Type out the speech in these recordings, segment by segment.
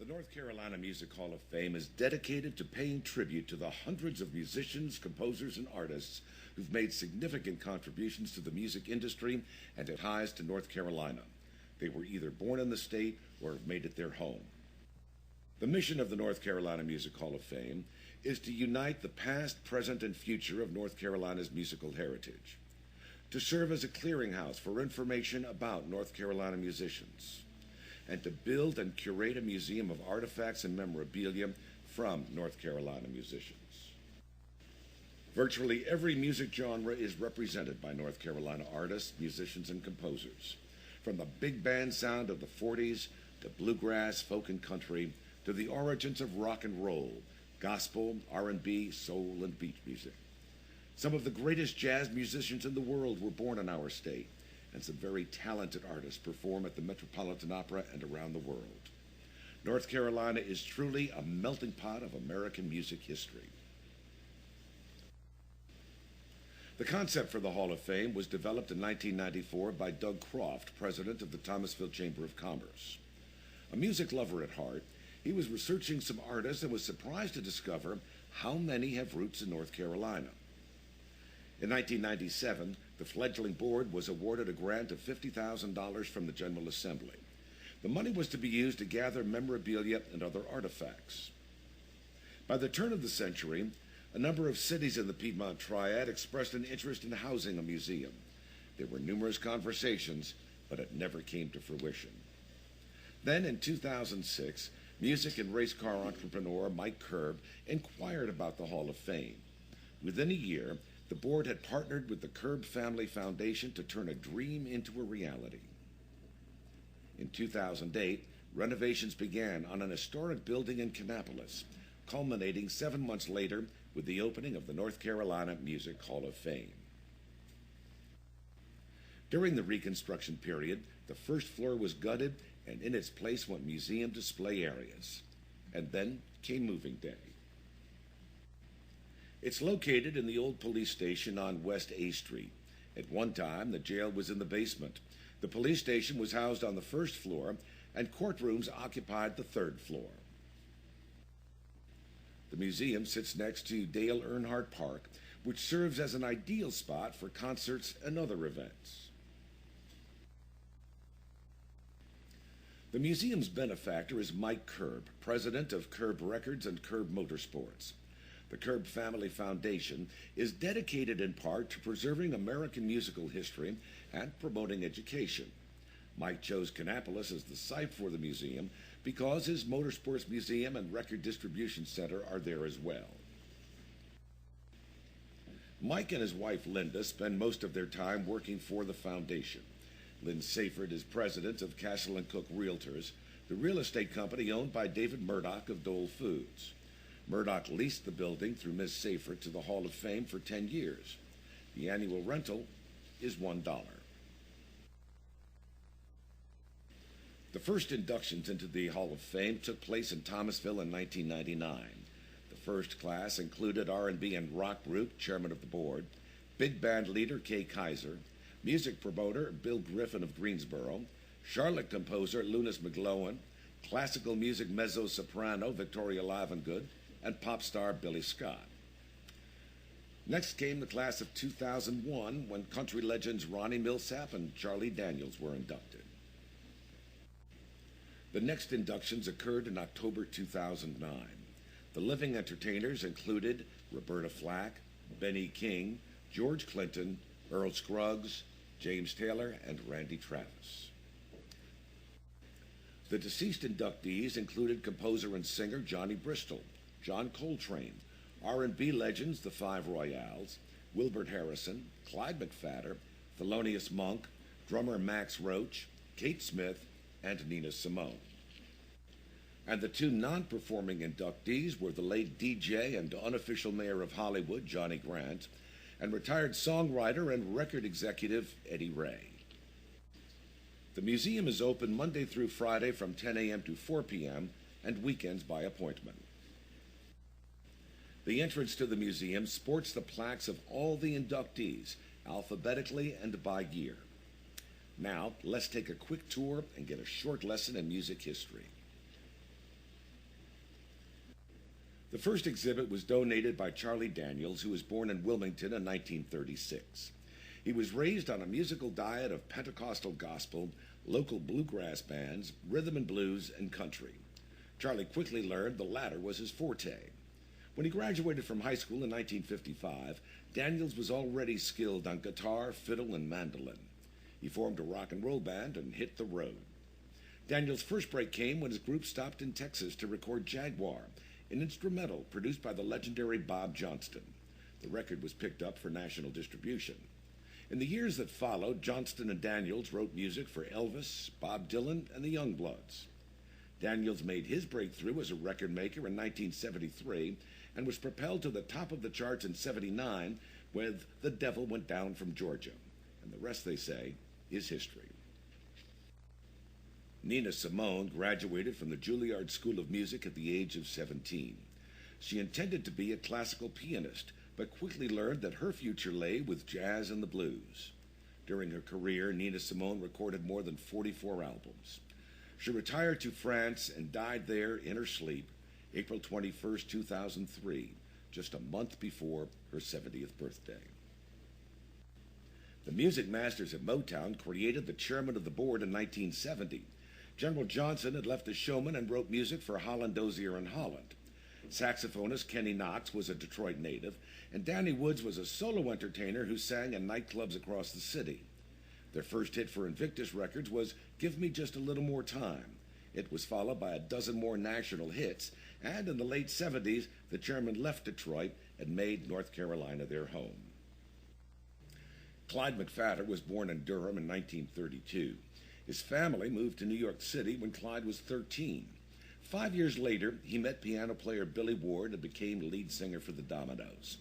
The North Carolina Music Hall of Fame is dedicated to paying tribute to the hundreds of musicians, composers, and artists who've made significant contributions to the music industry and it ties to North Carolina. They were either born in the state or have made it their home. The mission of the North Carolina Music Hall of Fame is to unite the past, present, and future of North Carolina's musical heritage, to serve as a clearinghouse for information about North Carolina musicians, and to build and curate a museum of artifacts and memorabilia from North Carolina musicians. Virtually every music genre is represented by North Carolina artists, musicians, and composers, from the big band sound of the 40s to bluegrass, folk, and country, to the origins of rock and roll, gospel, R&B, soul, and beat music. Some of the greatest jazz musicians in the world were born in our state, and some very talented artists perform at the Metropolitan Opera and around the world. North Carolina is truly a melting pot of American music history. The concept for the Hall of Fame was developed in 1994 by Doug Croft, president of the Thomasville Chamber of Commerce. A music lover at heart, he was researching some artists and was surprised to discover how many have roots in North Carolina. In 1997, the fledgling board was awarded a grant of $50,000 from the General Assembly. The money was to be used to gather memorabilia and other artifacts. By the turn of the century, a number of cities in the Piedmont Triad expressed an interest in housing a museum. There were numerous conversations, but it never came to fruition. Then in 2006, music and race car entrepreneur Mike Curb inquired about the Hall of Fame. Within a year, the board had partnered with the Curb Family Foundation to turn a dream into a reality. In 2008, renovations began on an historic building in Kannapolis, culminating 7 months later with the opening of the North Carolina Music Hall of Fame. During the Reconstruction period, the first floor was gutted and in its place went museum display areas. And then came moving day. It's located in the old police station on West A Street. At one time, the jail was in the basement. The police station was housed on the first floor, and courtrooms occupied the third floor. The museum sits next to Dale Earnhardt Park, which serves as an ideal spot for concerts and other events. The museum's benefactor is Mike Curb, president of Curb Records and Curb Motorsports. The Curb Family Foundation is dedicated in part to preserving American musical history and promoting education. Mike chose Kannapolis as the site for the museum because his motorsports museum and record distribution center are there as well. Mike and his wife Linda spend most of their time working for the foundation. Lynn Seyfert is president of Castle & Cook Realtors, the real estate company owned by David Murdoch of Dole Foods. Murdoch leased the building through Ms. Seyfert to the Hall of Fame for 10 years. The annual rental is $1. The first inductions into the Hall of Fame took place in Thomasville in 1999. The first class included R&B and rock group chairman of the board, big band leader Kay Kaiser, music promoter Bill Griffin of Greensboro, Charlotte composer Lunas McGlowan, classical music mezzo-soprano Victoria Livengood, and pop star Billy Scott. Next came the class of 2001, when country legends Ronnie Milsap and Charlie Daniels were inducted. The next inductions occurred in October 2009. The living entertainers included Roberta Flack, Benny King, George Clinton, Earl Scruggs, James Taylor, and Randy Travis. The deceased inductees included composer and singer Johnny Bristol, John Coltrane, R&B legends the Five Royales, Wilbert Harrison, Clyde McPhatter, Thelonious Monk, drummer Max Roach, Kate Smith, and Nina Simone. And the two non-performing inductees were the late DJ and unofficial mayor of Hollywood, Johnny Grant, and retired songwriter and record executive Eddie Ray. The museum is open Monday through Friday from 10 a.m. to 4 p.m. and weekends by appointment. The entrance to the museum sports the plaques of all the inductees, alphabetically and by year. Now, let's take a quick tour and get a short lesson in music history. The first exhibit was donated by Charlie Daniels, who was born in Wilmington in 1936. He was raised on a musical diet of Pentecostal gospel, local bluegrass bands, rhythm and blues, and country. Charlie quickly learned the latter was his forte. When he graduated from high school in 1955, Daniels was already skilled on guitar, fiddle, and mandolin. He formed a rock and roll band and hit the road. Daniels' first break came when his group stopped in Texas to record Jaguar, an instrumental produced by the legendary Bob Johnston. The record was picked up for national distribution. In the years that followed, Johnston and Daniels wrote music for Elvis, Bob Dylan, and the Youngbloods. Daniels made his breakthrough as a record maker in 1973 and was propelled to the top of the charts in '79 with The Devil Went Down from Georgia. And the rest, they say, is history. Nina Simone graduated from the Juilliard School of Music at the age of 17. She intended to be a classical pianist, but quickly learned that her future lay with jazz and the blues. During her career, Nina Simone recorded more than 44 albums. She retired to France and died there in her sleep, April 21, 2003, just a month before her 70th birthday. The music masters at Motown created the chairman of the board in 1970. General Johnson had left the showman and wrote music for Holland Dozier and Holland. Saxophonist Kenny Knox was a Detroit native, and Danny Woods was a solo entertainer who sang in nightclubs across the city. Their first hit for Invictus Records was Give Me Just a Little More Time. It was followed by a dozen more national hits, and in the late 70s, the chairman left Detroit and made North Carolina their home. Clyde McPhatter was born in Durham in 1932. His family moved to New York City when Clyde was 13. 5 years later, he met piano player Billy Ward and became lead singer for the Dominoes.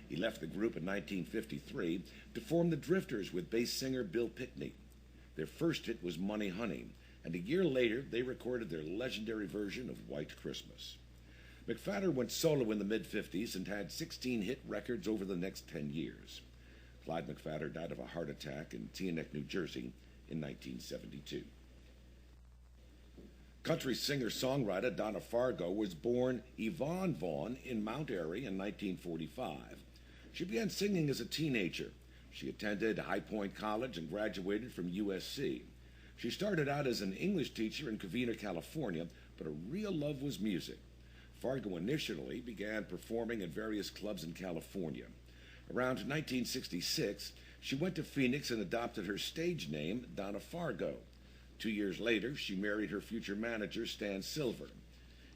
He left the group in 1953 to form the Drifters with bass singer Bill Pickney. Their first hit was Money Honey, and a year later they recorded their legendary version of White Christmas. McPhatter went solo in the mid-50s and had 16 hit records over the next 10 years. Clyde McPhatter died of a heart attack in Teaneck, New Jersey in 1972. Country singer-songwriter Donna Fargo was born Yvonne Vaughn in Mount Airy in 1945. She began singing as a teenager. She attended High Point College and graduated from USC. She started out as an English teacher in Covina, California, but her real love was music. Fargo initially began performing at various clubs in California. Around 1966, she went to Phoenix and adopted her stage name, Donna Fargo. 2 years later, she married her future manager, Stan Silver.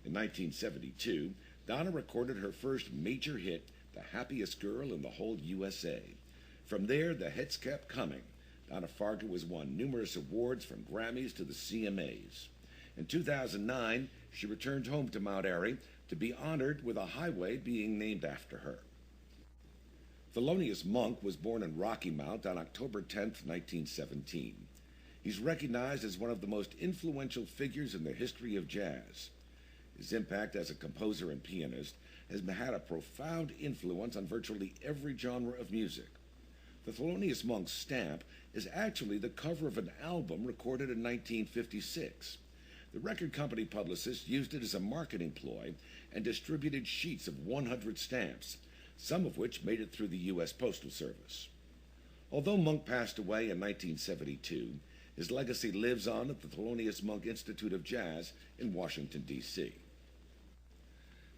In 1972, Donna recorded her first major hit, The Happiest Girl in the Whole USA. From there, the hits kept coming. Donna Fargo has won numerous awards from Grammys to the CMAs. In 2009, she returned home to Mount Airy to be honored with a highway being named after her. Thelonious Monk was born in Rocky Mount on October 10, 1917. He's recognized as one of the most influential figures in the history of jazz. His impact as a composer and pianist has had a profound influence on virtually every genre of music. The Thelonious Monk stamp is actually the cover of an album recorded in 1956. The record company publicist used it as a marketing ploy and distributed sheets of 100 stamps, some of which made it through the U.S. Postal Service. Although Monk passed away in 1972, his legacy lives on at the Thelonious Monk Institute of Jazz in Washington, D.C.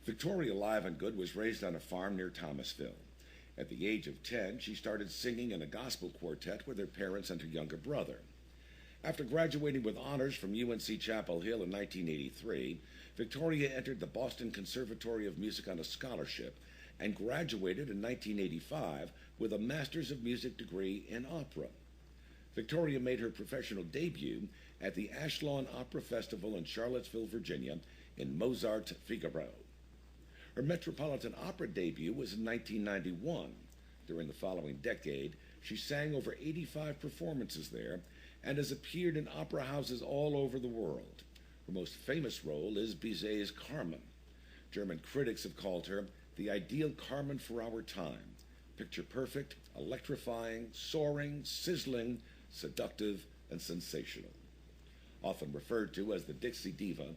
Victoria Livengood was raised on a farm near Thomasville. At the age of 10, she started singing in a gospel quartet with her parents and her younger brother. After graduating with honors from UNC Chapel Hill in 1983, Victoria entered the Boston Conservatory of Music on a scholarship and graduated in 1985 with a Master's of Music degree in opera. Victoria made her professional debut at the Ashlawn Opera Festival in Charlottesville, Virginia, in Mozart's Figaro. Her Metropolitan Opera debut was in 1991. During the following decade, she sang over 85 performances there and has appeared in opera houses all over the world. Her most famous role is Bizet's Carmen. German critics have called her the ideal Carmen for our time. Picture perfect, electrifying, soaring, sizzling, seductive, and sensational. Often referred to as the Dixie Diva,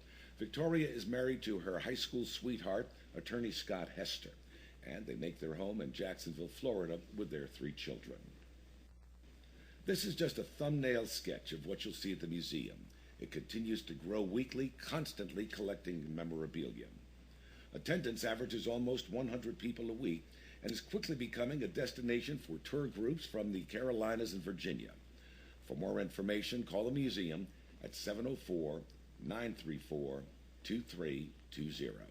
Victoria is married to her high school sweetheart, attorney Scott Hester, and they make their home in Jacksonville, Florida, with their 3 children. This is just a thumbnail sketch of what you'll see at the museum. It continues to grow weekly, constantly collecting memorabilia. Attendance averages almost 100 people a week and is quickly becoming a destination for tour groups from the Carolinas and Virginia. For more information, call the museum at 704-934-2320.